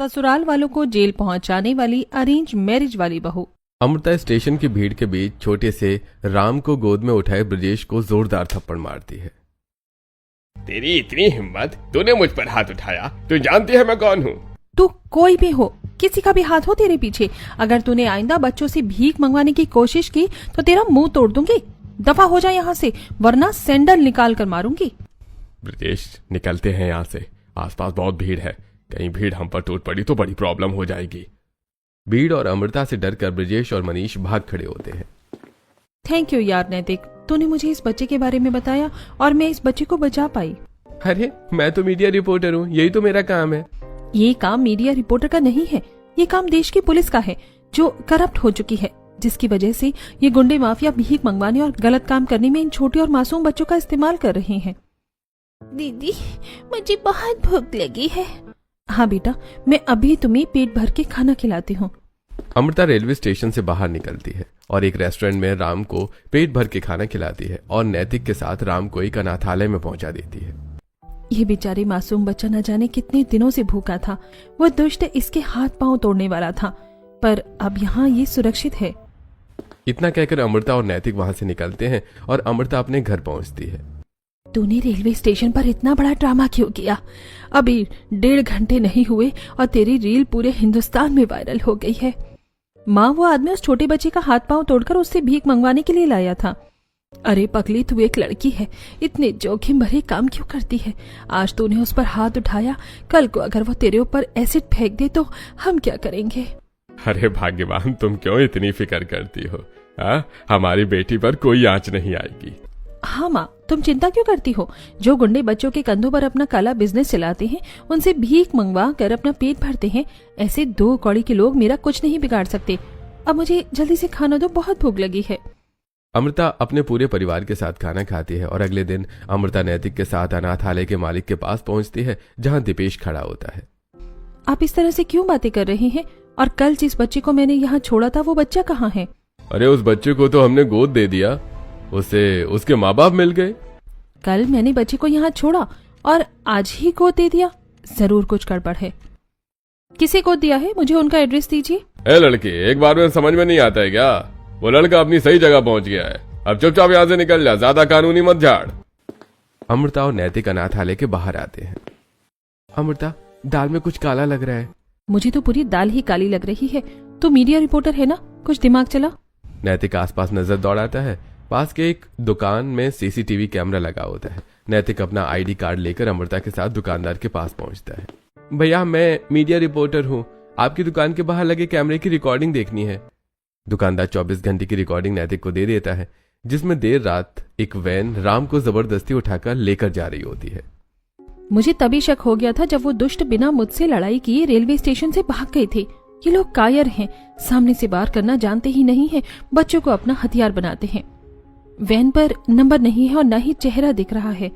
ससुराल वालों को जेल पहुंचाने वाली अरेंज मैरिज वाली बहू। अमृता स्टेशन की भीड़ के बीच छोटे से राम को गोद में उठाए ब्रजेश को जोरदार थप्पड़ मारती है। तेरी इतनी हिम्मत, तूने मुझ पर हाथ उठाया? तू जानती है मैं कौन हूँ? तू कोई भी हो, किसी का भी हाथ हो तेरे पीछे, अगर तूने आइंदा बच्चों से भीख मंगवाने की कोशिश की तो तेरा मुंह तोड़ दूंगी। दफा हो जा यहाँ से, वरना सैंडल निकाल कर मारूंगी। ब्रजेश, निकलते हैं यहाँ से, आसपास बहुत भीड़ है, कहीं भीड़ हम पर टूट पड़ी तो बड़ी प्रॉब्लम हो जाएगी। भीड़ और अमृता से डरकर ब्रजेश और मनीष भाग खड़े होते हैं। थैंक यू यार नैतिक, तूने मुझे इस बच्चे के बारे में बताया और मैं इस बच्चे को बचा पाई। अरे मैं तो मीडिया रिपोर्टर हूँ, यही तो मेरा काम है। ये काम मीडिया रिपोर्टर का नहीं है, ये काम देश की पुलिस का है जो करप्ट हो चुकी है, जिसकी वजह से ये गुंडे माफिया भीख मंगवाने और गलत काम करने में इन छोटे और मासूम बच्चों का इस्तेमाल कर रहे हैं। दीदी, मुझे बहुत भूख लगी है। हाँ बेटा, मैं अभी तुम्हें पेट भर के खाना खिलाती हूँ। अमृता रेलवे स्टेशन से बाहर निकलती है और एक रेस्टोरेंट में राम को पेट भर के खाना खिलाती है और नैतिक के साथ राम को एक अनाथालय में पहुंचा देती है। ये बेचारे मासूम बच्चा न जाने कितने दिनों से भूखा था, वो दुष्ट इसके हाथ पांव तोड़ने वाला था, पर अब यहाँ ये सुरक्षित है। इतना कहकर अमृता और नैतिक वहां से निकलते हैं और अमृता अपने घर पहुंचती है। तूने रेलवे स्टेशन पर इतना बड़ा ड्रामा क्यों किया? अभी 1.5 घंटे नहीं हुए और तेरी रील पूरे हिंदुस्तान में वायरल हो गई है। माँ वो आदमी उस छोटे बच्चे का हाथ पांव तोड़कर उससे भीख मंगवाने के लिए लाया था। अरे पगली, तू एक लड़की है, इतने जोखिम भरे काम क्यों करती है? आज तूने उस पर हाथ उठाया, कल को अगर वो तेरे ऊपर एसिड फेंक दे तो हम क्या करेंगे? अरे भाग्यवान, तुम क्यों इतनी फिक्र करती हो? हमारी बेटी पर कोई आंच नहीं आएगी। हाँ माँ, तुम चिंता क्यों करती हो? जो गुंडे बच्चों के कंधों पर अपना काला बिजनेस चलाते हैं, उनसे भीख मंगवा कर अपना पेट भरते हैं, ऐसे 2 कौड़ी के लोग मेरा कुछ नहीं बिगाड़ सकते। अब मुझे जल्दी से खाना दो, बहुत भूख लगी है। अमृता अपने पूरे परिवार के साथ खाना खाती है और अगले दिन अमृता नैतिक के साथ अनाथालय के मालिक के पास पहुंचती है, जहां दीपेश खड़ा होता है। आप इस तरह से क्यों बातें कर रहे हैं? और कल जिस बच्चे को मैंने यहाँ छोड़ा था वो बच्चा कहाँ है? अरे उस बच्चे को तो हमने गोद दे दिया, उसे उसके माँ बाप मिल गए। कल मैंने बच्चे को यहाँ छोड़ा और आज ही गोद दे दिया? जरूर कुछ गड़बड़ है। किसे गोद दिया है? मुझे उनका एड्रेस दीजिए। ए लड़के, एक बार में समझ में नहीं आता है क्या? वो लड़का अपनी सही जगह पहुंच गया है, अब चुपचाप यहाँ से निकल जा, ज्यादा कानूनी मत झाड़। अमृता और नैतिक अनाथालय के बाहर आते हैं। अमृता, दाल में कुछ काला लग रहा है। मुझे तो पूरी दाल ही काली लग रही है। तो मीडिया रिपोर्टर है ना, कुछ दिमाग चला। नैतिक आसपास नजर दौड़ाता है। पास के एक दुकान में सीसीटीवी कैमरा लगा होता है। नैतिक अपना आईडी कार्ड लेकर अमृता के साथ दुकानदार के पास पहुंचता है। भैया, मैं मीडिया रिपोर्टर हूँ, आपकी दुकान के बाहर लगे कैमरे की रिकॉर्डिंग देखनी है। दुकानदार 24 घंटे की रिकॉर्डिंग नैतिक को दे देता है, जिसमें देर रात एक वैन राम को जबरदस्ती उठाकर लेकर जा रही होती है। मुझे तभी शक हो गया था जब वो दुष्ट बिना मुझसे लड़ाई किए रेलवे स्टेशन से भाग गए थे। ये लोग कायर हैं, सामने से वार करना जानते ही नहीं है, बच्चों को अपना हथियार बनाते हैं। वैन पर नंबर नहीं है और न ही चेहरा दिख रहा है।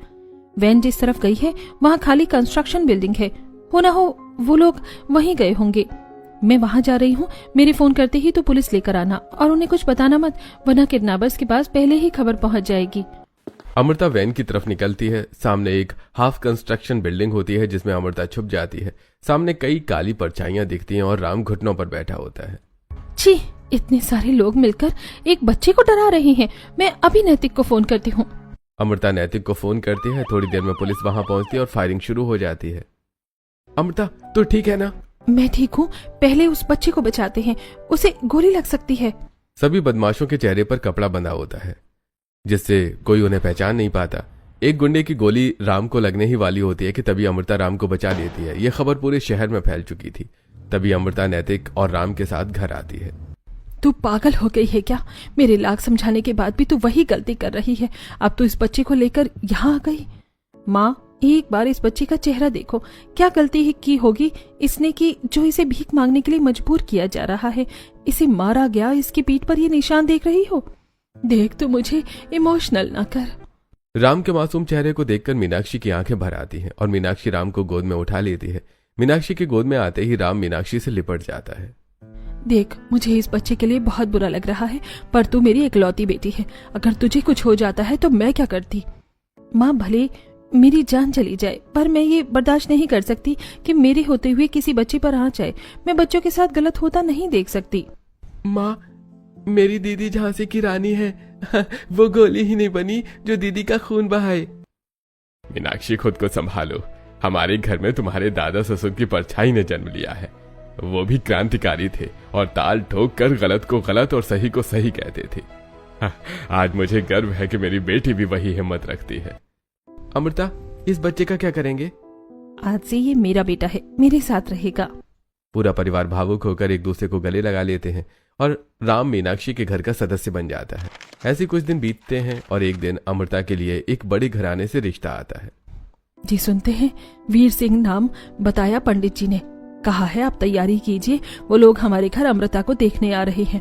वैन जिस तरफ गई है वहाँ खाली कंस्ट्रक्शन बिल्डिंग है, हो ना हो वो लोग वहीं गए होंगे। मैं वहां जा रही हूँ, मेरे फोन करते ही तो पुलिस लेकर आना और उन्हें कुछ बताना मत, वरना किडनैपर्स के पास पहले ही खबर पहुंच जाएगी। अमृता वैन की तरफ निकलती है। सामने एक हाफ कंस्ट्रक्शन बिल्डिंग होती है, जिसमें अमृता छुप जाती है। सामने कई काली परछाइयां दिखती हैं और राम घुटनों पर बैठा होता है। छी, इतने सारे लोग मिलकर एक बच्चे को डरा रहे हैं। मैं अभी नैतिक को फोन करती हूँ। अमृता नैतिक को फोन करती है। थोड़ी देर में पुलिस वहां पहुंचती है और फायरिंग शुरू हो जाती है। अमृता, तो ठीक है ना? मैं ठीक हूँ, पहले उस बच्चे को बचाते हैं, उसे गोली लग सकती है। सभी बदमाशों के चेहरे पर कपड़ा बंधा होता है, जिससे कोई उन्हें पहचान नहीं पाता। एक गुंडे की गोली राम को लगने ही वाली होती है कि तभी अमृता राम को बचा लेती है। यह खबर पूरे शहर में फैल चुकी थी। तभी अमृता नैतिक और राम के साथ घर आती है। तू पागल हो गई है क्या? मेरे लाख समझाने के बाद भी तू वही गलती कर रही है। अब तू इस बच्चे को लेकर यहाँ आ गई। माँ, एक बार इस बच्चे का चेहरा देखो, क्या गलती की होगी इसने की जो इसे भीख मांगने के लिए मजबूर किया जा रहा है? इसे मारा गया, इसकी पीठ पर ये निशान देख रही हो? देख, तू मुझे इमोशनल ना कर। राम के मासूम चेहरे को देखकर मीनाक्षी की आंखें भर आती हैं और मीनाक्षी राम को गोद में उठा लेती है। मीनाक्षी के गोद में आते ही राम मीनाक्षी से लिपट जाता है। देख, मुझे इस बच्चे के लिए बहुत बुरा लग रहा है, पर तू मेरी इकलौती बेटी है। अगर तुझे कुछ हो जाता है तो मैं क्या करती? माँ, भले मेरी जान चली जाए, पर मैं ये बर्दाश्त नहीं कर सकती कि मेरे होते हुए किसी बच्चे पर आ जाए। मैं बच्चों के साथ गलत होता नहीं देख सकती। माँ, मेरी दीदी झांसी की रानी है। वो गोली ही नहीं बनी जो दीदी का खून बहाए। मीनाक्षी, खुद को संभालो। हमारे घर में तुम्हारे दादा ससुर की परछाई ने जन्म लिया है। वो भी क्रांतिकारी थे और ताल ठोक कर गलत को गलत और सही को सही कहते थे। आज मुझे गर्व है कि मेरी बेटी भी वही हिम्मत रखती है। अमृता, इस बच्चे का क्या करेंगे? आज से ये मेरा बेटा है, मेरे साथ रहेगा। पूरा परिवार भावुक होकर एक दूसरे को गले लगा लेते हैं और राम मीनाक्षी के घर का सदस्य बन जाता है। ऐसे कुछ दिन बीतते हैं और एक दिन अमृता के लिए एक बड़े घराने से रिश्ता आता है। जी सुनते हैं, वीर सिंह नाम बताया पंडित जी ने। कहा है आप तैयारी कीजिए, वो लोग हमारे घर अमृता को देखने आ रहे हैं।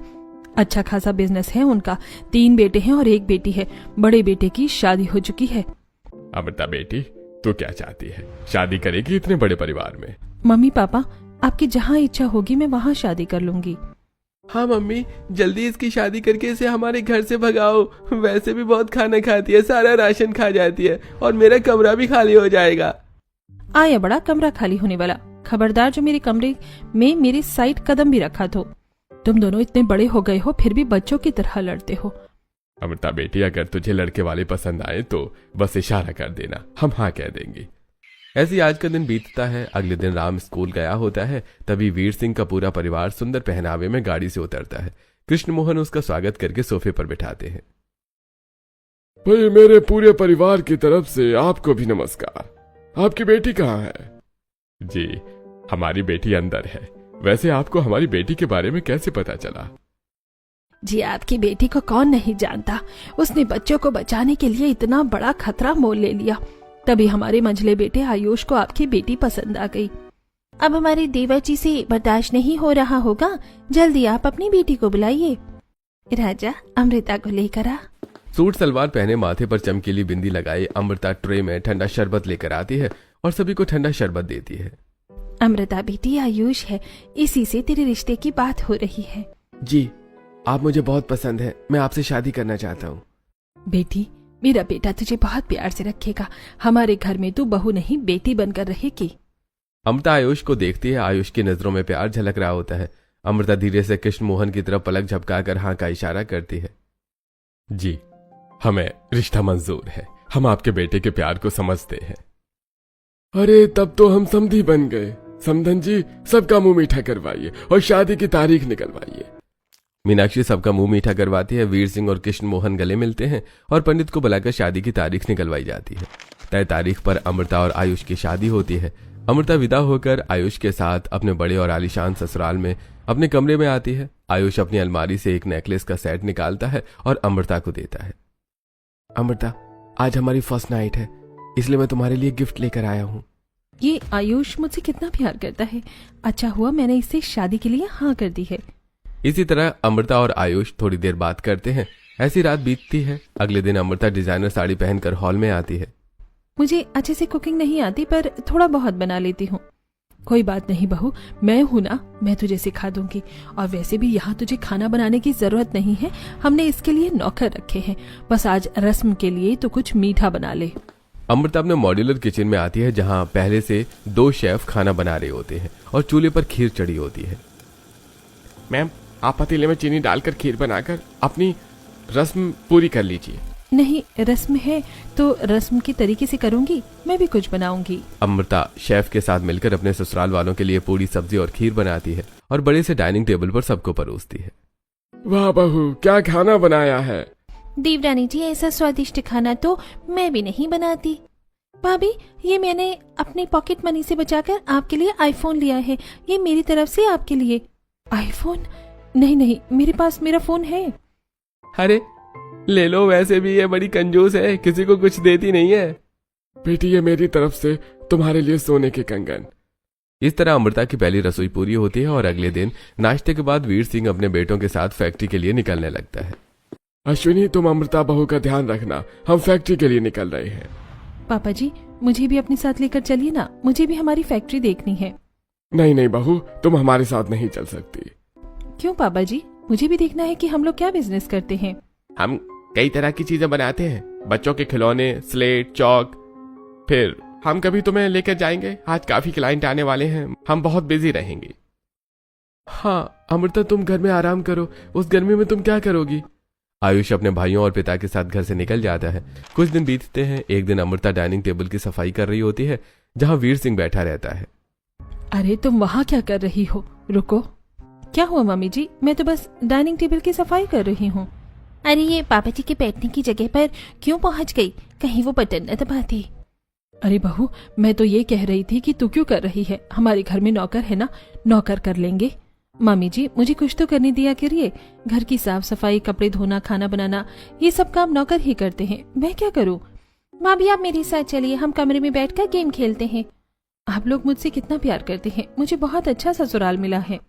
अच्छा खासा बिजनेस है उनका, 3 बेटे हैं और 1 बेटी है। बड़े बेटे की शादी हो चुकी है। अमृता बेटी, तू क्या चाहती है? शादी करेगी इतने बड़े परिवार में? मम्मी पापा, आपकी जहाँ इच्छा होगी मैं वहाँ शादी कर लूंगी। हाँ मम्मी, जल्दी इसकी शादी करके इसे हमारे घर से भगाओ। वैसे भी बहुत खाना खाती है, सारा राशन खा जाती है और मेरा कमरा भी खाली हो जाएगा। आया बड़ा कमरा खाली होने वाला। खबरदार जो मेरे कमरे में मेरे साइड कदम भी रखा तो। तुम दोनों इतने बड़े हो गए हो फिर भी बच्चों की तरह लड़ते हो। अमृता बेटी, अगर तुझे लड़के वाले पसंद आए तो बस इशारा कर देना, हम हाँ कह देंगे। ऐसे आज का दिन बीतता है। अगले दिन राम स्कूल गया होता है। तभी वीर सिंह का पूरा परिवार सुंदर पहनावे में गाड़ी से उतरता है। कृष्ण मोहन उसका स्वागत करके सोफे पर बिठाते हैं। भाई, मेरे पूरे परिवार की तरफ से आपको भी नमस्कार। आपकी बेटी कहाँ है? जी, हमारी बेटी अंदर है। वैसे आपको हमारी बेटी के बारे में कैसे पता चला? जी, आपकी बेटी को कौन नहीं जानता। उसने बच्चों को बचाने के लिए इतना बड़ा खतरा मोल ले लिया। तभी हमारे मंझले बेटे आयुष को आपकी बेटी पसंद आ गई। अब हमारे देवर जी से बर्दाश्त नहीं हो रहा होगा। जल्दी आप अपनी बेटी को बुलाइए। राजा, अमृता को लेकर आ। सूट सलवार पहने, माथे पर चमकीली बिंदी लगाई अमृता ट्रे में ठंडा शरबत लेकर आती है और सभी को ठंडा शरबत देती है। अमृता बेटी, आयुष है, इसी से तेरे रिश्ते की बात हो रही है। जी, आप मुझे बहुत पसंद है, मैं आपसे शादी करना चाहता हूँ। बेटी, मेरा बेटा तुझे बहुत प्यार से रखेगा। हमारे घर में तू बहू नहीं बेटी बनकर रहेगी। अमृता आयुष को देखती है। आयुष की नजरों में प्यार झलक रहा होता है। अमृता धीरे से कृष्ण मोहन की तरफ पलक झपकाकर हाँ का इशारा करती है। जी, हमें रिश्ता मंजूर है। हम आपके बेटे के प्यार को समझते हैं। अरे, तब तो हम समधी बन गए। समधन जी, सबका मुंह मीठा करवाइए और शादी की तारीख निकलवाइए। मीनाक्षी सबका मुंह मीठा करवाती है। वीर सिंह और कृष्ण मोहन गले मिलते हैं और पंडित को बुलाकर शादी की तारीख निकलवाई जाती है। तय तारीख पर अमृता और आयुष की शादी होती है। अमृता विदा होकर आयुष के साथ अपने बड़े और आलीशान ससुराल में अपने कमरे में आती है। आयुष अपनी अलमारी से एक नेकलेस का सेट निकालता है और अमृता को देता है। अमृता, आज हमारी फर्स्ट नाइट है, इसलिए मैं तुम्हारे लिए गिफ्ट लेकर आया हूँ। ये आयुष मुझसे कितना प्यार करता है। अच्छा हुआ मैंने इससे शादी के लिए हाँ कर दी है। इसी तरह अमृता और आयुष थोड़ी देर बात करते हैं। ऐसी रात बीतती है। अगले दिन अमृता डिजाइनर साड़ी पहनकर हॉल में आती है। मुझे अच्छे से कुकिंग नहीं आती, पर थोड़ा बहुत बना लेती हूँ। कोई बात नहीं बहू, मैं हूँ ना, मैं तुझे सिखा दूंगी। और वैसे भी यहाँ तुझे खाना बनाने की जरूरत नहीं है, हमने इसके लिए नौकर रखे हैं। बस आज रस्म के लिए तो कुछ मीठा बना ले। अमृता अपने मॉड्यूलर किचन में आती है, जहाँ पहले से 2 शेफ खाना बना रहे होते हैं और चूल्हे पर खीर चढ़ी होती है। मैम, आप पतीले में चीनी डालकर खीर बनाकर अपनी रस्म पूरी कर लीजिए। नहीं, रस्म है तो रस्म के तरीके से करूंगी। मैं भी कुछ बनाऊंगी। अमृता शेफ के साथ मिलकर अपने ससुराल वालों के लिए पूरी, सब्जी और खीर बनाती है और बड़े से डाइनिंग टेबल पर सबको परोसती है। वाह बहू, क्या खाना बनाया है। देवरानी जी, ऐसा स्वादिष्ट खाना तो मैं भी नहीं बनाती। भाभी, ये मैंने अपने पॉकेट मनी से बचाकर आपके लिए आईफोन लिया है। ये मेरी तरफ से आपके लिए। आईफोन? नहीं नहीं, मेरे पास मेरा फोन है। अरे ले लो, वैसे भी ये बड़ी कंजूस है, किसी को कुछ देती नहीं है। बेटी, ये मेरी तरफ से तुम्हारे लिए सोने के कंगन। इस तरह अमृता की पहली रसोई पूरी होती है और अगले दिन नाश्ते के बाद वीर सिंह अपने बेटों के साथ फैक्ट्री के लिए निकलने लगता है। अश्विनी, तुम अमृता बहू का ध्यान रखना, हम फैक्ट्री के लिए निकल रहे हैं। पापा जी, मुझे भी अपने साथ लेकर चलिए ना, मुझे भी हमारी फैक्ट्री देखनी है। नहीं नहीं बहू, तुम हमारे साथ नहीं चल सकती। क्यों पापा जी? मुझे भी देखना है कि हम लोग क्या बिजनेस करते हैं। हम कई तरह की चीजें बनाते हैं, बच्चों के खिलौने, स्लेट, चौक। फिर हम कभी तुम्हें लेकर जाएंगे, आज काफी क्लाइंट आने वाले हैं, हम बहुत बिजी रहेंगे। हाँ अमृता, तुम घर में आराम करो, उस गर्मी में तुम क्या करोगी। आयुष अपने भाइयों और पिता के साथ घर से निकल जाता है। कुछ दिन बीतते हैं। एक दिन अमृता डाइनिंग टेबल की सफाई कर रही होती है जहां वीर सिंह बैठा रहता है। अरे तुम वहाँ क्या कर रही हो, रुको। क्या हुआ मम्मी जी, मैं तो बस डाइनिंग टेबल की सफाई कर रही हूँ। अरे ये पापा जी के बैठने की जगह पर क्यों पहुँच गई, कहीं वो बटन न दबाती। अरे बहू, मैं तो ये कह रही थी कि तू क्यों कर रही है, हमारे घर में नौकर है ना, नौकर कर लेंगे। मामी जी मुझे कुछ तो करने दिया करिए, घर की साफ सफाई, कपड़े धोना, खाना बनाना, ये सब काम नौकर ही करते हैं, मैं क्या करूँ। माँ भी आप मेरे साथ चलिए, हम कमरे में बैठकर गेम खेलते हैं। आप लोग मुझसे कितना प्यार करते हैं, मुझे बहुत अच्छा ससुराल मिला है।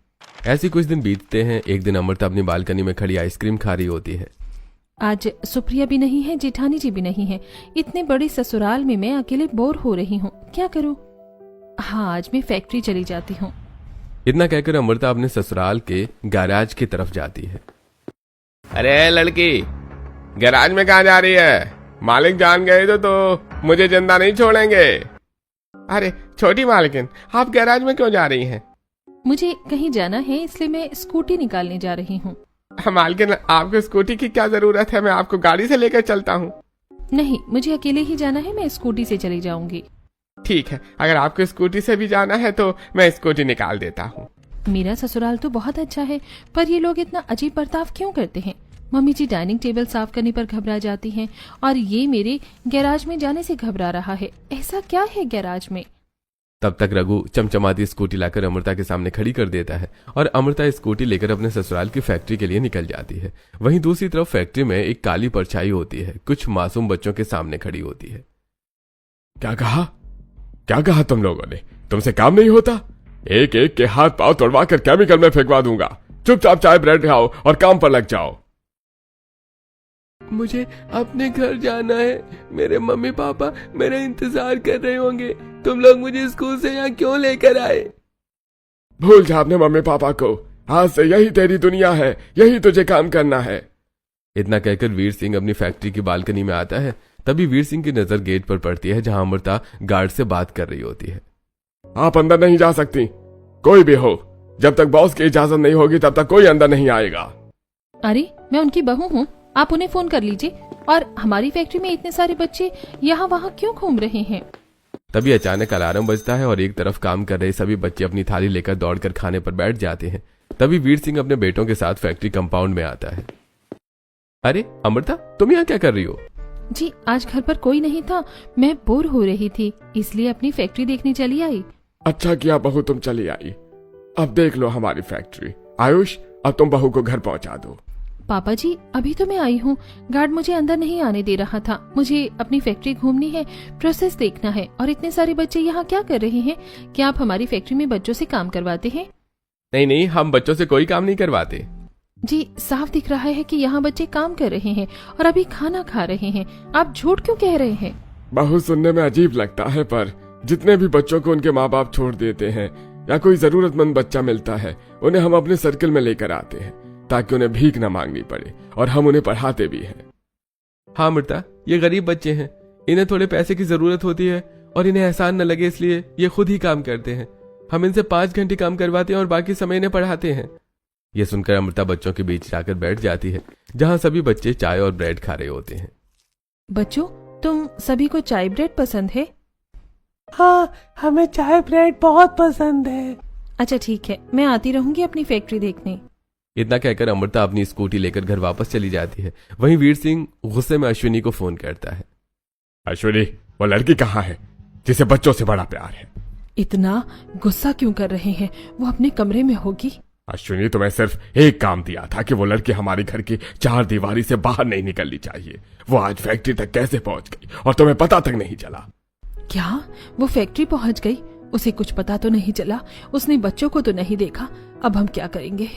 ऐसे कुछ दिन बीतते हैं। एक दिन अमृता अपनी बालकनी में खड़ी आइसक्रीम खा रही होती है। आज सुप्रिया भी नहीं है, जेठानी जी भी नहीं है, इतने बड़े ससुराल में मैं अकेले बोर हो रही हूँ, क्या करूँ। हाँ आज मैं फैक्ट्री चली जाती हूँ। इतना कहकर अमृता अपने ससुराल के गैराज की तरफ जाती है। अरे लड़की, गैराज में कहाँ जा रही है, मालिक जान गए तो मुझे जिंदा नहीं छोड़ेंगे। अरे छोटी मालकिन, आप गैराज में क्यों जा रही हैं? मुझे कहीं जाना है, इसलिए मैं स्कूटी निकालने जा रही हूँ। मालकिन आपको स्कूटी की क्या जरूरत है, मैं आपको गाड़ी से लेकर चलता हूँ। नहीं, मुझे अकेले ही जाना है, मैं स्कूटी से चली जाऊंगी। ठीक है, अगर आपको स्कूटी से भी जाना है तो मैं स्कूटी निकाल देता हूँ। मेरा ससुराल तो बहुत अच्छा है, पर ये लोग इतना अजीब बर्ताव क्यों करते हैं। मम्मी जी डाइनिंग टेबल साफ करने पर घबरा जाती हैं और ये मेरे गैराज में जाने से घबरा रहा है, ऐसा क्या है गैराज में। तब तक रघु चमचमाती स्कूटी लाकर अमृता के सामने खड़ी कर देता है और अमृता स्कूटी लेकर अपने ससुराल की फैक्ट्री के लिए निकल जाती है। वहीं दूसरी तरफ फैक्ट्री में एक काली परछाई होती है, कुछ मासूम बच्चों के सामने खड़ी होती है। क्या कहा तुम लोगों ने, तुमसे काम नहीं होता? एक एक के हाथ पांव तोड़वा कर केमिकल में फेंकवा दूंगा। चुपचाप चाय ब्रेड खाओ और काम पर लग जाओ। मुझे अपने घर जाना है, मेरे मम्मी पापा मेरा इंतजार कर रहे होंगे, तुम लोग मुझे स्कूल से यहाँ क्यों लेकर आए। भूल जा अपने मम्मी पापा को, आज से यही तेरी दुनिया है, यही तुझे काम करना है। इतना कहकर वीर सिंह अपनी फैक्ट्री की बालकनी में आता है। तभी वीर सिंह की नजर गेट पर पड़ती है जहां अमृता गार्ड से बात कर रही होती है। आप अंदर नहीं जा सकती, कोई भी हो, जब तक बॉस की इजाजत नहीं होगी तब तक कोई अंदर नहीं आएगा। अरे मैं उनकी बहू हूँ, आप उन्हें फोन कर लीजिए। और हमारी फैक्ट्री में इतने सारे बच्चे यहाँ वहाँ क्यों घूम रहे हैं। तभी अचानक अलार्म बजता है और एक तरफ काम कर रहे सभी बच्चे अपनी थाली लेकर दौड़कर खाने पर बैठ जाते हैं। तभी वीर सिंह अपने बेटों के साथ फैक्ट्री कंपाउंड में आता है। अरे अमृता, तुम यहाँ क्या कर रही हो। जी आज घर पर कोई नहीं था, मैं बोर हो रही थी, इसलिए अपनी फैक्ट्री देखने चली आई। अच्छा किया बहू तुम चली आई, अब देख लो हमारी फैक्ट्री। आयुष, अब तुम बहू को घर पहुंचा दो। पापा जी अभी तो मैं आई हूँ, गार्ड मुझे अंदर नहीं आने दे रहा था, मुझे अपनी फैक्ट्री घूमनी है, प्रोसेस देखना है। और इतने सारे बच्चे यहाँ क्या कर रहे हैं, क्या आप हमारी फैक्ट्री में बच्चों से काम करवाते हैं। नहीं नहीं, हम बच्चों से कोई काम नहीं करवाते। जी साफ दिख रहा है कि यहाँ बच्चे काम कर रहे हैं और अभी खाना खा रहे हैं, आप झूठ क्यों कह रहे हैं। बहुत सुनने में अजीब लगता है, पर जितने भी बच्चों को उनके माँ बाप छोड़ देते हैं या कोई जरूरतमंद बच्चा मिलता है, उन्हें हम अपने सर्कल में लेकर आते हैं ताकि उन्हें भीख न मांगनी पड़े, और हम उन्हें पढ़ाते भी हैं। हाँ अमृता, ये गरीब बच्चे हैं, इन्हें थोड़े पैसे की जरूरत होती है और इन्हें एहसान न लगे इसलिए ये खुद ही काम करते हैं। हम इनसे 5 घंटे काम करवाते हैं और बाकी समय इन्हें पढ़ाते हैं। ये सुनकर अमृता बच्चों के बीच जाकर बैठ जाती है जहां सभी बच्चे चाय और ब्रेड खा रहे होते हैं। बच्चों, तुम सभी को चाय ब्रेड पसंद है। हाँ, हमें चाय ब्रेड बहुत पसंद है। अच्छा ठीक है, मैं आती रहूंगी अपनी फैक्ट्री देखने। इतना कहकर अमृता अपनी स्कूटी लेकर घर वापस चली जाती है। वहीं वीर सिंह गुस्से में अश्विनी को फोन करता है। अश्विनी, वो लड़की कहाँ है जिसे बच्चों से बड़ा प्यार है। इतना गुस्सा क्यों कर रहे हैं, वो अपने कमरे में होगी। अश्विनी, तुम्हें सिर्फ एक काम दिया था कि वो लड़की हमारे घर की 4 दीवारी से बाहर नहीं निकलनी चाहिए। वो आज फैक्ट्री तक कैसे पहुंच गई और तुम्हें पता तक नहीं चला। क्या वो फैक्ट्री पहुंच गई, उसे कुछ पता तो नहीं चला, उसने बच्चों को तो नहीं देखा, अब हम क्या करेंगे।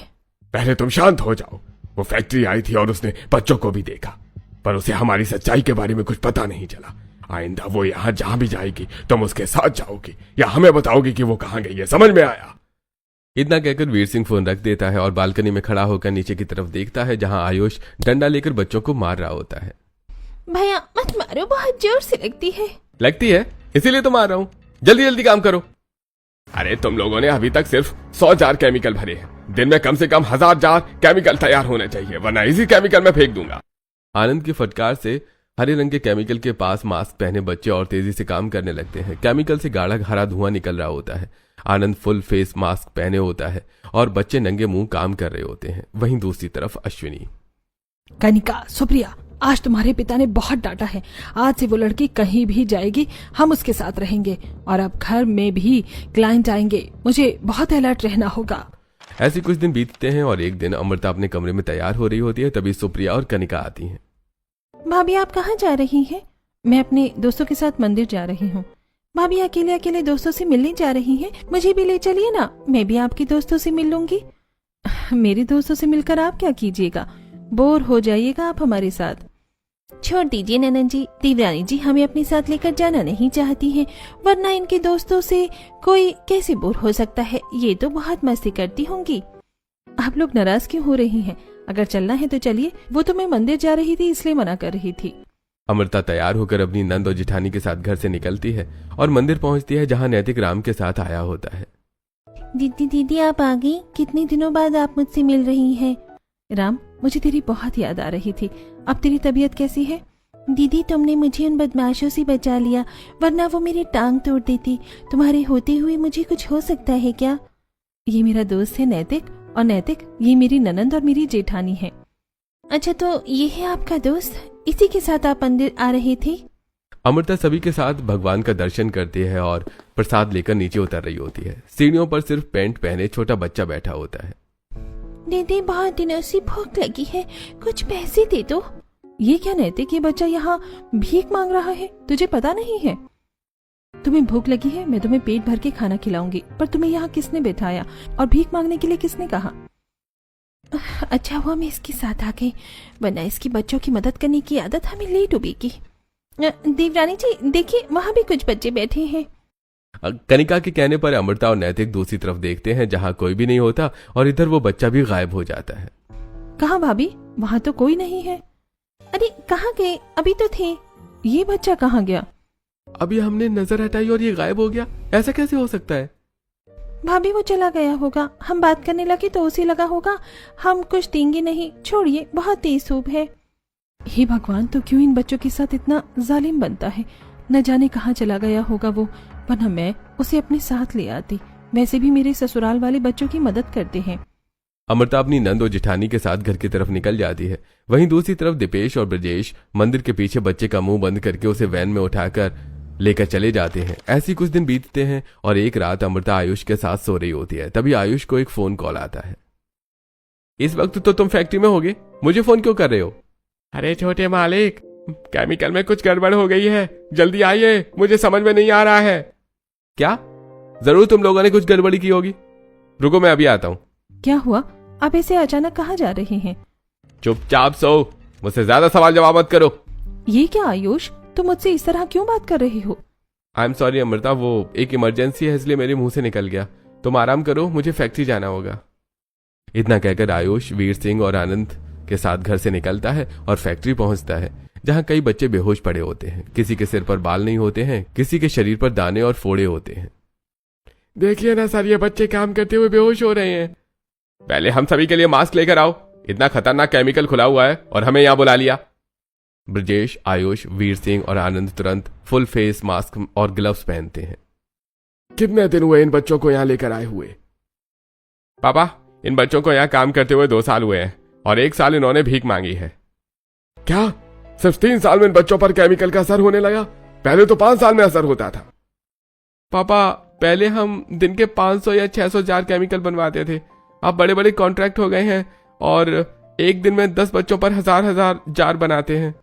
पहले तुम शांत हो जाओ। वो फैक्ट्री आई थी और उसने बच्चों को भी देखा, पर उसे हमारी सच्चाई के बारे में कुछ पता नहीं चला। आइंदा वो यहाँ जहां भी जाएगी तुम उसके साथ जाओगी या हमें बताओगी कि वो कहाँ गई है, समझ में आया। इतना कहकर वीर सिंह फोन रख देता है और बालकनी में खड़ा होकर नीचे की तरफ देखता है जहां आयुष डंडा लेकर बच्चों को मार रहा होता है। भैया मत मारो, बहुत जोर से लगती है। लगती है? इसीलिए तो मार रहा हूं। जल्दी जल्दी काम करो। अरे तुम लोगों ने अभी तक सिर्फ 100 जार केमिकल भरे हैं। दिन में कम से कम 1000 जार केमिकल तैयार होने चाहिए, वरना इसी केमिकल में फेंक दूंगा। आनंद की फटकार से हरे रंग के केमिकल के पास मास्क पहने बच्चे और तेजी से काम करने लगते हैं। केमिकल से गाढ़ा हरा धुआं निकल रहा होता है। आनंद फुल फेस मास्क पहने होता है और बच्चे नंगे मुंह काम कर रहे होते हैं। वहीं दूसरी तरफ अश्विनी। कनिका, सुप्रिया, आज तुम्हारे पिता ने बहुत डांटा है। आज से वो लड़की कहीं भी जाएगी, हम उसके साथ रहेंगे और अब घर में भी क्लाइंट आएंगे, मुझे बहुत अलर्ट रहना होगा। ऐसे कुछ दिन बीतते हैं और एक दिन अमृता अपने कमरे में तैयार हो रही होती है। तभी सुप्रिया और कनिका आती हैं। भाभी, आप कहाँ जा रही हैं? मैं अपने दोस्तों के साथ मंदिर जा रही हूँ। भाभी, अकेले अकेले दोस्तों से मिलने जा रही हैं? मुझे भी ले चलिए ना, मैं भी आपके दोस्तों से मिल लूंगी। मेरे दोस्तों से मिलकर आप क्या कीजिएगा? बोर हो जाइएगा आप हमारे साथ। छोड़ दीजिए ननन जी, देवरानी जी हमें अपने साथ लेकर जाना नहीं चाहती हैं, वरना इनके दोस्तों से कोई कैसे बोर हो सकता है? ये तो बहुत मस्ती करती होंगी। आप लोग नाराज क्यों हो रही हैं? अगर चलना है तो चलिए। वो तो मैं मंदिर जा रही थी इसलिए मना कर रही थी। अमृता तैयार होकर अपनी नंद और जिठानी के साथ घर से निकलती है और मंदिर पहुंचती है, जहां नैतिक राम के साथ आया होता है। दीदी आप आ गई? कितने दिनों बाद आप मुझसे मिल रही हैं? राम, मुझे तेरी बहुत याद आ रही थी। अब तेरी तबीयत कैसी है? दीदी, तुमने मुझे उन बदमाशों से बचा लिया, वरना वो मेरी टांग तोड़ देती। तुम्हारे होते हुए मुझे कुछ हो सकता है क्या? ये मेरा दोस्त है नैतिक, और नैतिक ये मेरी ननंद और मेरी जेठानी है। अच्छा, तो ये है आपका दोस्त? इसी के साथ आप मंदिर आ रहे थे? अमृता सभी के साथ भगवान का दर्शन करती है और प्रसाद लेकर नीचे उतर रही होती है। सीढ़ियों पर सिर्फ पैंट पहने छोटा बच्चा बैठा होता है। दीदी, बहुत दिनों से भूख लगी है, कुछ पैसे दे दो। ये क्या नैतिक, ये बच्चा यहाँ भीख मांग रहा है? तुझे पता नहीं है? तुम्हें भूख लगी है, मैं तुम्हें पेट भर के खाना खिलाऊंगी, पर तुम्हें यहाँ किसने बैठाया और भीख मांगने के लिए किसने कहा? अच्छा हुआ मैं इसके साथ आ गई, वरना इसकी बच्चों की मदद करने की आदत हमें ले डूबेगी। देवरानी जी देखिए, वहाँ भी कुछ बच्चे बैठे हैं। कनिका के कहने पर अमृता और नैतिक दूसरी तरफ देखते हैं, जहां कोई भी नहीं होता और इधर वो बच्चा भी गायब हो जाता है। कहाँ भाभी? वहाँ तो कोई नहीं है। अरे कहाँ गए? अभी तो थे। ये बच्चा कहाँ गया? अभी हमने नजर हटाई और ये गायब हो गया, ऐसा कैसे हो सकता है? भाभी, वो चला गया होगा, हम बात करने लगे तो उसे लगा होगा हम कुछ देंगे नहीं। छोड़िए, बहुत तेज सूप है। हे भगवान, तो क्यों इन बच्चों के साथ इतना जालिम बनता है? न जाने कहाँ चला गया होगा वो, वरना मैं उसे अपने साथ ले आती। वैसे भी मेरे ससुराल वाले बच्चों की मदद करते हैं। अमृता अपनी नंद और जिठानी के साथ घर की तरफ निकल जाती है। वहीं दूसरी तरफ दीपेश और ब्रजेश मंदिर के पीछे बच्चे का मुंह बंद करके उसे वैन में उठाकर लेकर चले जाते हैं। ऐसी कुछ दिन बीतते हैं और एक रात अमृता आयुष के साथ सो रही होती है। तभी आयुष को एक फोन कॉल आता है। इस वक्त तो तुम फैक्ट्री में होगे, मुझे फोन क्यों कर रहे हो? अरे छोटे मालिक, केमिकल में कुछ गड़बड़ हो गई है, जल्दी आइए, मुझे समझ में नहीं आ रहा है। क्या? जरूर तुम लोगों ने कुछ गड़बड़ी की होगी, रुको मैं अभी आता हूँ। क्या हुआ? आप ऐसे अचानक कहाँ जा रहे हैं? चुपचाप सो, मुझसे ज्यादा सवाल जवाब मत करो। ये क्या आयुष, तुम मुझसे इस तरह क्यों बात कर रहे हो? आई एम सॉरी अमृता, वो एक इमरजेंसी है इसलिए मेरे मुंह से निकल गया। तुम आराम करो, मुझे फैक्ट्री जाना होगा। इतना कहकर आयुष वीर सिंह और आनंद के साथ घर से निकलता है और फैक्ट्री पहुंचता है, जहां कई बच्चे बेहोश पड़े होते हैं। किसी के सिर पर बाल नहीं होते हैं, किसी के शरीर पर दाने और फोड़े होते हैं। देखिए ना सर, ये बच्चे काम करते हुए बेहोश हो रहे हैं। पहले हम सभी के लिए मास्क लेकर आओ, इतना खतरनाक केमिकल खुला हुआ है और हमें यहां बुला लिया। ब्रजेश, आयुष, वीर सिंह और आनंद तुरंत फुल फेस मास्क और ग्लव्स पहनते हैं। कितने दिन हुए इन बच्चों को यहां लेकर आए हुए? पापा, इन बच्चों को यहां काम करते हुए 2 साल हुए हैं और 1 साल इन्होंने भीख मांगी है। क्या सिर्फ 3 साल में इन बच्चों पर केमिकल का असर होने लगा? पहले तो 5 साल में असर होता था। पापा, पहले हम दिन के 500 या 600 जार केमिकल बनवाते थे, अब बड़े बड़े कॉन्ट्रैक्ट हो गए हैं और एक दिन में 10 बच्चों पर हजार जार बनाते हैं।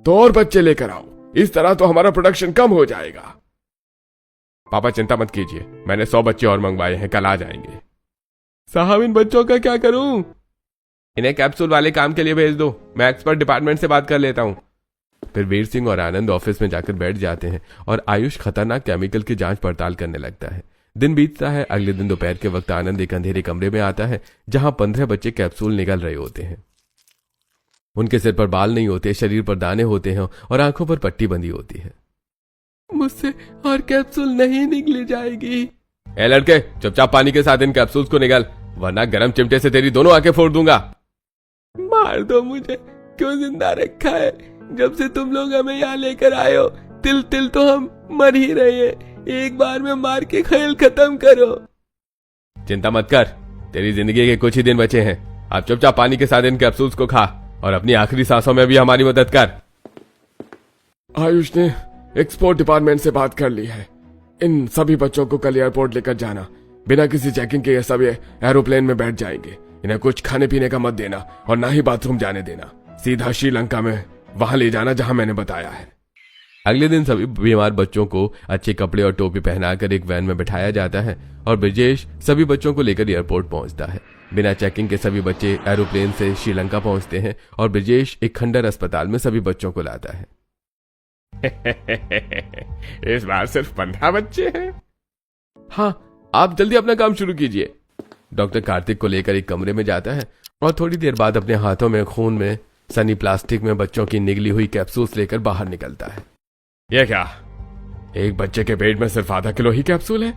तो और बच्चे लेकर आओ, इस तरह तो हमारा प्रोडक्शन कम हो जाएगा। पापा चिंता मत कीजिए, मैंने 100 बच्चे और मंगवाए हैं, कल आ जाएंगे। साहब, इन बच्चों का क्या करूं? इन्हें कैप्सूल वाले काम के लिए भेज दो, मैं एक्सपर्ट डिपार्टमेंट से बात कर लेता हूं। फिर वीर सिंह और आनंद ऑफिस में जाकर बैठ जाते हैं और आयुष खतरनाक केमिकल की जांच पड़ताल करने लगता है। दिन बीतता है। अगले दिन दोपहर के वक्त आनंद एक अंधेरे कमरे में आता है, जहां 15 बच्चे कैप्सूल निगल रहे होते हैं। उनके सिर पर बाल नहीं होते, शरीर पर दाने होते हैं और आंखों पर पट्टी बंधी होती है। मुझसे और कैप्सूल नहीं निकली जाएगी। ए लड़के, चुपचाप पानी के साथ इन कैप्सूल्स को निकाल, वरना गरम चिमटे से तेरी दोनों आंखें फोड़ दूंगा। मार दो मुझे, क्यों जिंदा रखा है? जब से तुम लोग हमें यहाँ लेकर आए हो, तिल तिल तो हम मर ही रहे हैं। एक बार में मार के खेल खत्म करो। चिंता मत कर, तेरी जिंदगी के कुछ ही दिन बचे हैं। अब चुपचाप पानी के साथ इन कैप्सूल्स को खा और अपनी आखिरी सांसों में भी हमारी मदद कर। आयुष ने एक्सपोर्ट डिपार्टमेंट से बात कर ली है। इन सभी बच्चों को कल एयरपोर्ट लेकर जाना। बिना किसी चेकिंग के ये सब एरोप्लेन में बैठ जाएंगे। इन्हें कुछ खाने पीने का मत देना और ना ही बाथरूम जाने देना। सीधा श्रीलंका में वहां ले जाना जहां मैंने बताया है। अगले दिन सभी बीमार बच्चों को अच्छे कपड़े और टोपी पहनाकर एक वैन में बिठाया जाता है और ब्रजेश सभी बच्चों को लेकर एयरपोर्ट पहुंचता है। बिना चेकिंग के सभी बच्चे एरोप्लेन से श्रीलंका पहुंचते हैं और ब्रजेश एक खंडर अस्पताल में सभी बच्चों को लाता है। इस बार सिर्फ 15 बच्चे हैं। हाँ, आप जल्दी अपना काम शुरू कीजिए। डॉक्टर कार्तिक को लेकर एक कमरे में जाता है और थोड़ी देर बाद अपने हाथों में खून में सनी प्लास्टिक में बच्चों की निगली हुई कैप्सूल्स लेकर बाहर निकलता है। यह क्या? एक बच्चे के पेट में सिर्फ आधा किलो ही कैप्सूल है?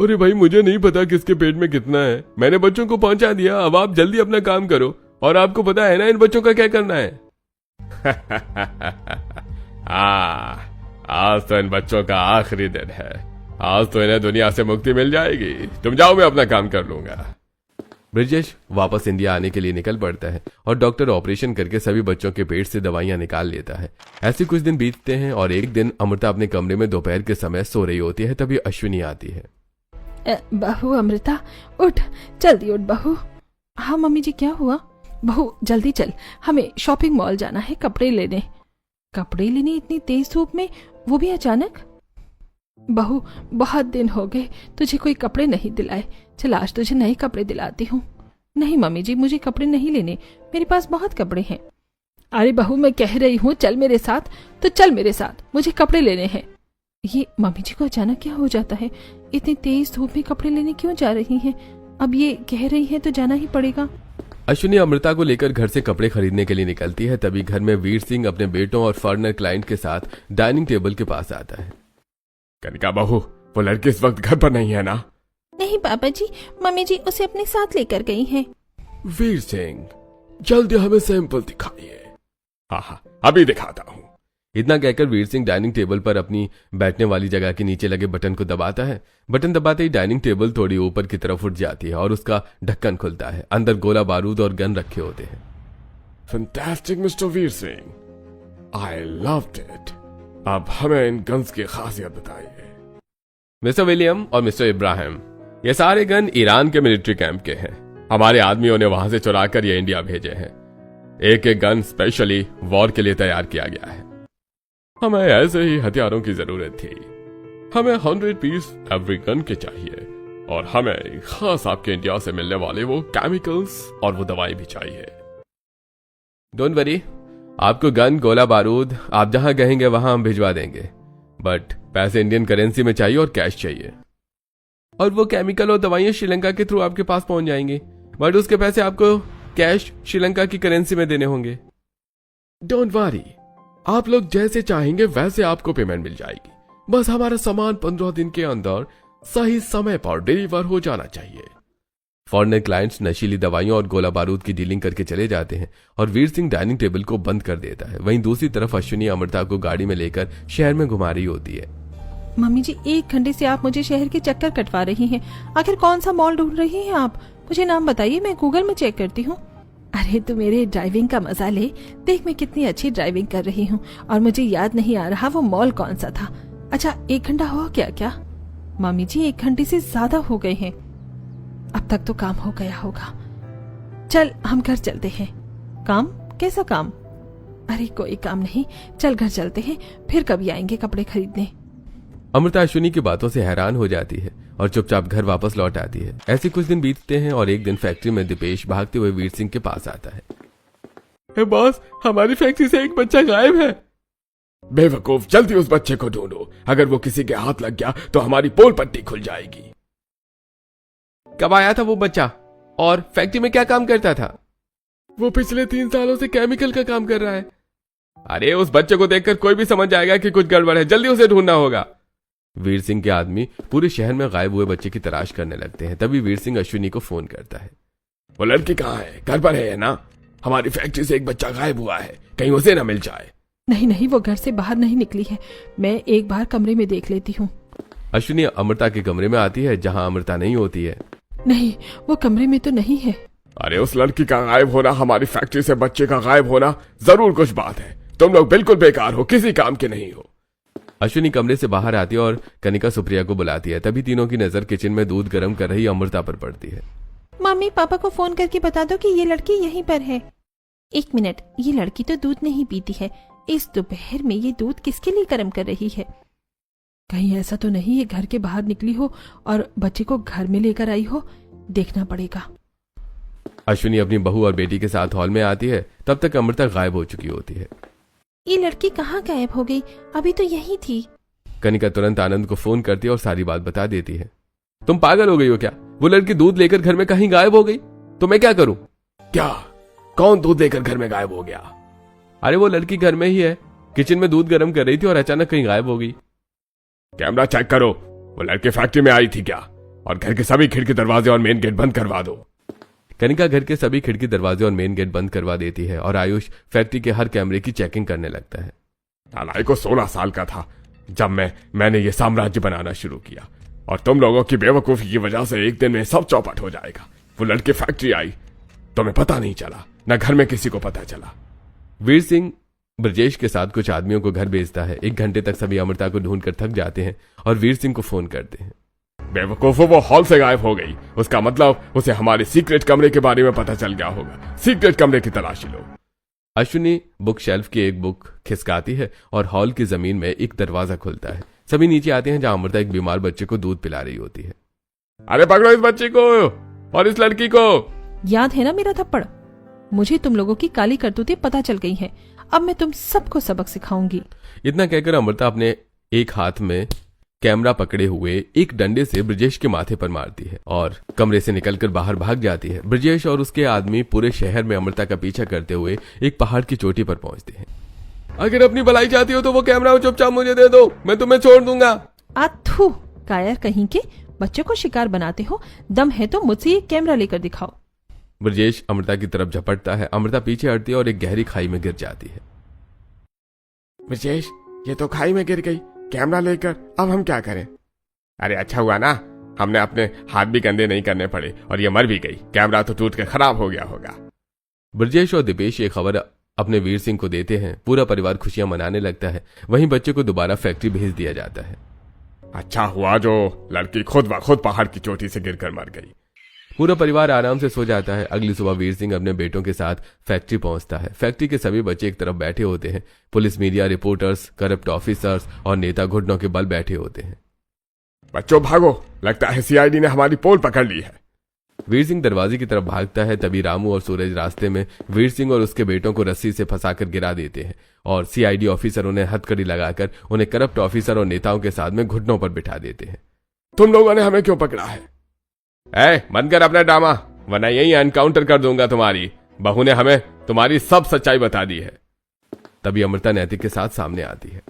अरे भाई, मुझे नहीं पता किसके पेट में कितना है। मैंने बच्चों को पहुंचा दिया। अब आप जल्दी अपना काम करो। और आपको पता है ना इन बच्चों का क्या करना है। आज तो इन बच्चों का आखिरी दिन है। आज तो इन्हें दुनिया से मुक्ति मिल जाएगी। तुम जाओ, मैं अपना काम कर लूंगा। ब्रजेश वापस इंडिया आने के लिए निकल पड़ता है और डॉक्टर ऑपरेशन करके सभी बच्चों के पेट से दवाइयां निकाल लेता है। ऐसे कुछ दिन बीतते हैं और एक दिन अमृता अपने कमरे में दोपहर के समय सो रही होती है। तभी अश्विनी आती है। बहू अमृता, उठ, जल्दी उठ बहू। हाँ मम्मी जी, क्या हुआ? बहू जल्दी चल, हमें शॉपिंग मॉल जाना है कपड़े लेने। कपड़े लेने इतनी तेज धूप में, वो भी अचानक? बहू बहुत दिन हो गए तुझे कोई कपड़े नहीं दिलाए। चल आज तुझे नए कपड़े दिलाती हूँ। नहीं मम्मी जी, मुझे कपड़े नहीं लेने, मेरे पास बहुत कपड़े हैं। अरे बहू, मैं कह रही हूँ चल मेरे साथ, तो चल मेरे साथ, मुझे कपड़े लेने हैं। ये मम्मी जी को अचानक क्या हो जाता है? इतनी तेज धूप में कपड़े लेने क्यों जा रही हैं? अब ये कह रही है तो जाना ही पड़ेगा। अश्विनी अमृता को लेकर घर से कपड़े खरीदने के लिए निकलती है। तभी घर में वीर सिंह अपने बेटों और फॉरेनर क्लाइंट के साथ डाइनिंग टेबल के पास आता है। कनिका बहू, वो लड़की इस वक्त घर पर नहीं है ना? नहीं पापा जी, मम्मी जी उसे अपने साथ लेकर गई हैं। वीर सिंह, जल्दी हमें सैंपल दिखाइए। हाँ, अभी दिखाता हूँ। इतना कहकर वीर सिंह डाइनिंग टेबल पर अपनी बैठने वाली जगह के नीचे लगे बटन को दबाता है। बटन दबाते ही डाइनिंग टेबल थोड़ी ऊपर की तरफ उठ जाती है और उसका ढक्कन खुलता है। अंदर गोला बारूद और गन रखे होते हैं। Fantastic mister Veer Singh, I loved it. अब हमें इन गन्स की खासियत बताइए। मिस्टर विलियम और मिस्टर इब्राहिम, ये सारे गन ईरान के मिलिट्री कैंप के हैं। हमारे आदमियों ने वहां से चुरा कर ये इंडिया भेजे हैं। एक एक गन स्पेशली वॉर के लिए तैयार किया गया है। हमें ऐसे ही हथियारों की जरूरत थी। हमें 100 पीस एवरी गन के चाहिए और हमें खास आपके इंडिया से मिलने वाले वो केमिकल्स और वो दवाई भी चाहिए। डोंट वरी, आपको गन गोला बारूद आप जहां कहेंगे वहां हम भिजवा देंगे। बट पैसे इंडियन करेंसी में चाहिए और कैश चाहिए। और वो केमिकल और दवाइयां श्रीलंका के थ्रू आपके पास पहुंच जाएंगी, बट उसके पैसे आपको कैश श्रीलंका की करेंसी में देने होंगे। डोंट वरी, आप लोग जैसे चाहेंगे वैसे आपको पेमेंट मिल जाएगी। बस हमारा सामान 15 दिन के अंदर सही समय पर डिलीवर हो जाना चाहिए। फॉरेनर क्लाइंट्स नशीली दवाइयों और गोला बारूद की डीलिंग करके चले जाते हैं और वीर सिंह डाइनिंग टेबल को बंद कर देता है। वहीं दूसरी तरफ अश्विनी अमृता को गाड़ी में लेकर शहर में घुमा रही होती है। मम्मी जी, 1 घंटे से आप मुझे शहर के चक्कर कटवा रही हैं। आखिर कौन सा मॉल ढूंढ रही हैं आप? मुझे नाम बताइए, मैं गूगल में चेक करती हूँ। अरे तू मेरे ड्राइविंग का मजा ले, देख मैं कितनी अच्छी ड्राइविंग कर रही हूँ और मुझे याद नहीं आ रहा वो मॉल कौन सा था। अच्छा 1 घंटा हुआ क्या? मम्मी जी 1 घंटे से ज्यादा हो गए हैं। अब तक तो काम हो गया होगा। चल हम घर चलते हैं। काम? कैसा काम? अरे कोई काम नहीं, चल घर चलते हैं, फिर कभी आएंगे कपड़े खरीदने। अमृता अश्विनी की बातों से हैरान हो जाती है और चुपचाप घर वापस लौट आती है। ऐसे कुछ दिन बीतते हैं और एक दिन फैक्ट्री में दीपेश भागते हुए वीर सिंह के पास आता है। बॉस, हमारी फैक्ट्री से एक बच्चा गायब है। बेवकूफ, जल्दी उस बच्चे को ढूंढो। अगर वो किसी के हाथ लग गया तो हमारी पोल पट्टी खुल जाएगी। कब आया था वो बच्चा और फैक्ट्री में क्या काम करता था? वो पिछले 3 सालों से केमिकल का काम कर रहा है। अरे उस बच्चे को देखकर कोई भी समझ जाएगा कि कुछ गड़बड़ है, जल्दी उसे ढूंढना होगा। वीर सिंह के आदमी पूरे शहर में गायब हुए बच्चे की तलाश करने लगते हैं। तभी वीर सिंह अश्विनी को फोन करता है। वो लड़की कहाँ है? घर पर है ना? हमारी फैक्ट्री से एक बच्चा गायब हुआ है, कहीं उसे ना मिल जाए। नहीं नहीं, वो घर से बाहर नहीं निकली है, मैं एक बार कमरे में देख लेती हूँ। अश्विनी अमृता के कमरे में आती है जहाँ अमृता नहीं होती है। नहीं, वो कमरे में तो नहीं है। अरे उस लड़की का गायब होना, हमारी फैक्ट्री से बच्चे का गायब होना, जरूर कुछ बात है। तुम लोग बिल्कुल बेकार हो, किसी काम के नहीं हो। अश्विनी कमरे से बाहर आती है और कनिका सुप्रिया को बुलाती है। तभी तीनों की नजर किचन में दूध गर्म कर रही अमृता पर पड़ती है। मम्मी पापा को फोन करके बता दो कि ये लड़की यहीं पर है। 1 मिनट, ये लड़की तो दूध नहीं पीती है, इस दोपहर में ये दूध किसके लिए गर्म कर रही है? कहीं ऐसा तो नहीं ये घर के बाहर निकली हो और बच्चे को घर में लेकर आई हो? देखना पड़ेगा। अश्विनी अपनी बहू और बेटी के साथ हॉल में आती है। तब तक अमृता गायब हो चुकी होती है। ये लड़की कहाँ गायब हो गई? अभी तो यही थी। कनिका तुरंत आनंद को फोन करती है और सारी बात बता देती है। तुम पागल हो गई हो क्या? वो लड़की दूध लेकर घर में कहीं गायब हो गई, तो मैं क्या करूं? क्या? कौन दूध लेकर घर में गायब हो गया? अरे वो लड़की घर में ही है, किचन में दूध गर्म कर रही थी और अचानक कहीं गायब हो गई। कैमरा चेक करो, वो लड़की फैक्ट्री में आई थी क्या? और घर के सभी खिड़की दरवाजे और मेन गेट बंद करवा दो। कनिका घर के सभी खिड़की दरवाजे और मेन गेट बंद करवा देती है और आयुष फैक्ट्री के हर कैमरे की चेकिंग करने लगता है। नालाई को 16 साल का था जब मैंने ये साम्राज्य बनाना शुरू किया, और तुम लोगों की बेवकूफी की वजह से एक दिन में सब चौपट हो जाएगा। वो लड़की फैक्ट्री आई, तुम्हें पता नहीं चला, न घर में किसी को पता चला। वीर सिंह ब्रजेश के साथ कुछ आदमियों को घर भेजता है। 1 घंटे तक सभी अमृता को ढूंढकर थक जाते हैं और वीर सिंह को फोन करते हैं। बेवकूफो, वो हॉल से गायब हो गई, उसका मतलब उसे हमारे सीक्रेट कमरे के बारे में पता चल गया होगा। सीक्रेट कमरे की तलाशी लो। अश्विनी बुक शेल्फ की एक बुक खिसकाती है और हॉल की जमीन में एक दरवाजा खुलता है। सभी नीचे आते हैं जहां अमृता एक बीमार बच्चे को दूध पिला रही होती है। अरे पकड़ो इस बच्चे को और इस लड़की को। याद है ना मेरा थप्पड़? मुझे तुम लोगों की काली करतूतें पता चल गई हैं। अब मैं तुम सबको सबक सिखाऊंगी। इतना कहकर अमृता अपने एक हाथ में कैमरा पकड़े हुए एक डंडे से ब्रजेश के माथे पर मारती है और कमरे से निकलकर बाहर भाग जाती है। ब्रजेश और उसके आदमी पूरे शहर में अमृता का पीछा करते हुए एक पहाड़ की चोटी पर पहुंचते हैं। अगर अपनी भलाई चाहती हो तो वो कैमरा चुपचाप मुझे दे दो, मैं तुम्हें छोड़ दूंगा। आथू, कायर कहीं के, बच्चों को शिकार बनाते हो। दम है तो मुझसे ये कैमरा लेकर दिखाओ। ब्रजेश अमृता की तरफ झपटता है। अमृता पीछे हटती है और एक गहरी खाई में गिर जाती है। ब्रजेश, ये तो खाई में गिर गई, कैमरा लेकर अब हम क्या करें? अरे अच्छा हुआ ना, हमने अपने हाथ भी गंदे नहीं करने पड़े और ये मर भी गई। कैमरा तो टूट कर खराब हो गया होगा। ब्रजेश और दीपेश ये खबर अपने वीर सिंह को देते हैं। पूरा परिवार खुशियां मनाने लगता है। वहीं बच्चे को दोबारा फैक्ट्री भेज दिया जाता है। अच्छा हुआ जो लड़की खुद ब खुद पहाड़ की चोटी से गिरकर मर गई। पूरा परिवार आराम से सो जाता है। अगली सुबह वीर सिंह अपने बेटों के साथ फैक्ट्री पहुंचता है। फैक्ट्री के सभी बच्चे एक तरफ बैठे होते हैं। Police, media reporters, corrupt officers और नेता घुटनों के बल बैठे होते हैं। बच्चों भागो, लगता है सीआईडी ने हमारी पोल पकड़ ली है। वीर सिंह दरवाजे की तरफ भागता है। तभी रामू और सूरज रास्ते में वीर सिंह और उसके बेटों को रस्सी से फंसाकर गिरा देते हैं और सीआईडी ऑफिसर उन्हें हथकड़ी लगाकर उन्हें करप्ट ऑफिसर और नेताओं के साथ में घुटनों पर बिठा देते हैं। तुम लोगों ने हमें क्यों पकड़ा है? बंद कर अपना ड्रामा, वरना यही एनकाउंटर कर दूंगा तुम्हारी। बहू ने हमें तुम्हारी सब सच्चाई बता दी है। तभी अमृता नैतिक के साथ सामने आती है।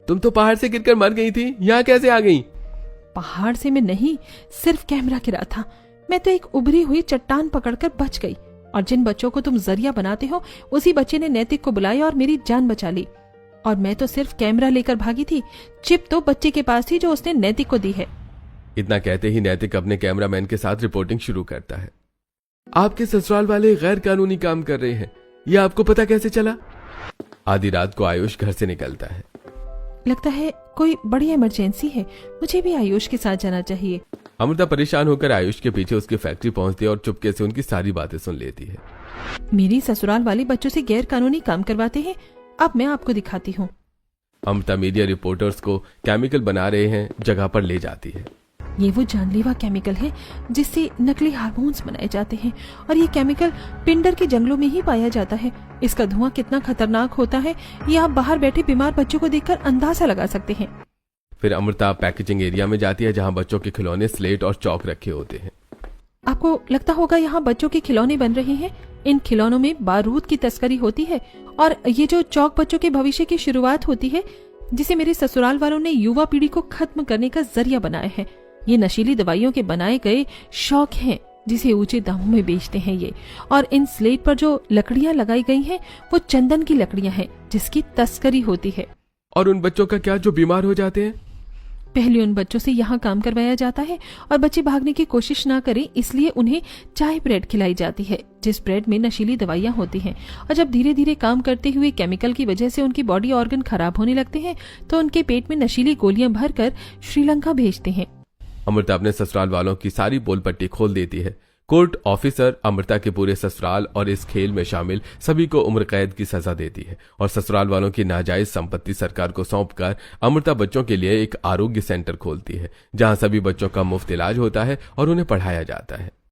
तुम तो पहाड़ से गिरकर मर गई थी, यहाँ कैसे आ गई? पहाड़ से मैं नहीं, सिर्फ कैमरा गिरा था। मैं तो एक उभरी हुई चट्टान पकड़कर बच गई और जिन बच्चों को तुम जरिया बनाते हो उसी बच्चे ने नैतिक को बुलाया और मेरी जान बचा ली। और मैं तो सिर्फ कैमरा लेकर भागी थी। चिप तो बच्चे के पास थी जो उसने नैतिक को दी है। इतना कहते ही नैतिक अपने कैमरामैन के साथ रिपोर्टिंग शुरू करता है। आपके ससुराल वाले गैर कानूनी काम कर रहे हैं, यह आपको पता कैसे चला? आधी रात को आयुष घर से निकलता है। लगता है कोई बड़ी इमरजेंसी है, मुझे भी आयुष के साथ जाना चाहिए। अमृता परेशान होकर आयुष के पीछे उसकी फैक्ट्री पहुंचती है और चुपके से उनकी सारी बातें सुन लेती है। मेरी ससुराल वाले बच्चों से गैर कानूनी काम करवाते हैं, अब मैं आपको दिखाती हूँ। अमृता मीडिया रिपोर्टर्स को केमिकल बना रहे हैं जगह पर ले जाती है। ये वो जानलेवा केमिकल है जिससे नकली हार्मोन्स बनाए जाते हैं और ये केमिकल पिंडर के जंगलों में ही पाया जाता है। इसका धुआं कितना खतरनाक होता है ये आप बाहर बैठे बीमार बच्चों को देखकर अंदाजा लगा सकते हैं। फिर अमृता पैकेजिंग एरिया में जाती है जहां बच्चों के खिलौने, स्लेट और चौक रखे होते हैं। आपको लगता होगा यहाँ बच्चों के खिलौने बन रहे हैं। इन खिलौनों में बारूद की तस्करी होती है और ये जो चौक बच्चों के भविष्य की शुरुआत होती है, जिसे मेरे ससुराल वालों ने युवा पीढ़ी को खत्म करने का जरिया बनाया है। ये नशीली दवाइयों के बनाए गए शौक हैं जिसे ऊंचे दामों में बेचते हैं ये। और इन स्लेट पर जो लकड़ियां लगाई गई हैं वो चंदन की लकड़ियां हैं जिसकी तस्करी होती है। और उन बच्चों का क्या जो बीमार हो जाते हैं? पहले उन बच्चों से यहाँ काम करवाया जाता है और बच्चे भागने की कोशिश ना करें इसलिए उन्हें चाय ब्रेड खिलाई जाती है, जिस ब्रेड में नशीली दवाइयाँ होती हैं। और जब धीरे धीरे काम करते हुए केमिकल की वजह से उनकी बॉडी ऑर्गन खराब होने लगते हैं तो उनके पेट में नशीली गोलियां भरकर श्रीलंका भेजते हैं। अमृता अपने ससुराल वालों की सारी पोल पट्टी खोल देती है। कोर्ट ऑफिसर अमृता के पूरे ससुराल और इस खेल में शामिल सभी को उम्र कैद की सजा देती है और ससुराल वालों की नाजायज संपत्ति सरकार को सौंपकर अमृता बच्चों के लिए एक आरोग्य सेंटर खोलती है जहां सभी बच्चों का मुफ्त इलाज होता है और उन्हें पढ़ाया जाता है।